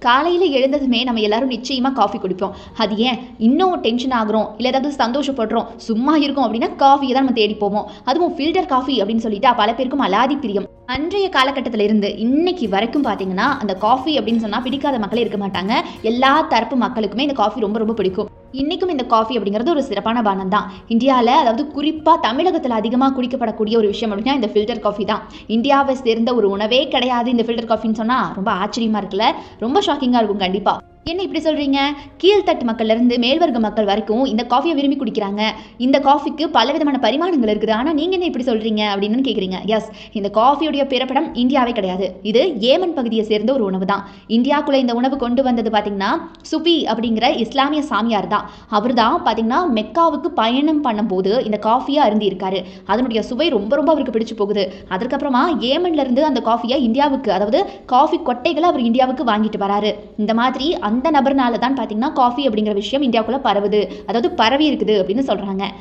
காலையில எழுந்ததுமே நம்ம எல்லாரும் நிச்சயமா காஃபி குடிப்போம். அது ஏன் இன்னும் டென்ஷன் ஆகுறோம், இல்ல ஏதாவது சந்தோஷப்படுறோம், சும்மா இருக்கோம் அப்படின்னா காஃபிய தான் நம்ம தேடி போவோம். அதுவும் ஃபில்டர் காஃபி அப்படின்னு சொல்லிட்டா பல பேருக்கும் அலாதி பிரியம். அன்றைய காலகட்டத்தில இருந்து இன்னைக்கு வரைக்கும் பார்த்தீங்கன்னா, அந்த காஃபி அப்படின்னு சொன்னா பிடிக்காத மக்களே இருக்க மாட்டாங்க. எல்லா தரப்பு மக்களுக்குமே இந்த காஃபி ரொம்ப ரொம்ப பிடிக்கும். இன்னைக்கும் இந்த காஃபி அப்படிங்கிறது ஒரு சிறப்பான பானம் தான். இந்தியால அதாவது குறிப்பா தமிழகத்தில அதிகமா குடிக்கப்படக்கூடிய ஒரு விஷயம் அப்படின்னா இந்த ஃபில்டர் காஃபி தான். இந்தியாவை சேர்ந்த ஒரு உணவே கிடையாது இந்த ஃபில்டர் காஃபின்னு சொன்னா ரொம்ப ஆச்சரியமா இருக்குல்ல? ரொம்ப ஷாக்கிங்கா இருக்கும் கண்டிப்பா. என்ன இப்படி சொல்றீங்க? கீழ்த்தட்டு மக்கள்ல இருந்து மேல்வர்க்க மக்கள் வரைக்கும் இந்த காஃபியை விரும்பி குடிக்கிறாங்க. இந்த காஃபிக்கு பலவிதமான பரிமாணங்கள் இருக்குது. ஆனா நீங்க என்ன இப்படி சொல்றீங்க அப்படின்னு கேக்குறீங்க. எஸ், இந்த காஃபியுடைய பிறப்பிடம் இந்தியாவே கிடையாது. இது ஏமன் பகுதியை சேர்ந்த ஒரு உணவு தான். இந்தியாக்குள்ள இந்த உணவு கொண்டு வந்தது பாத்தீங்கன்னா சுபி அப்படிங்கிற இஸ்லாமிய சாமியார் தான். அவர் தான் பாத்தீங்கன்னா மெக்காவுக்கு பயணம் பண்ணும்போது இந்த காஃபியை அருந்தி இருக்காரு. அதனுடைய சுவை ரொம்ப ரொம்ப அவருக்கு பிடிச்சு போகுது. அதற்கப்புறமா ஏமன்ல இருந்து அந்த காஃபியை இந்தியாவுக்கு, அதாவது காஃபி கொட்டைகளை அவர் இந்தியாவுக்கு வாங்கிட்டு வராரு. இந்த மாதிரி அந்த நபர்னால தான் பார்த்தீங்கன்னா காஃபி அப்படிங்கிற விஷயம் இந்தியாவுக்குள்ள பரவுது, அதாவது பரவி இருக்குது அப்படின்னு சொல்றாங்க.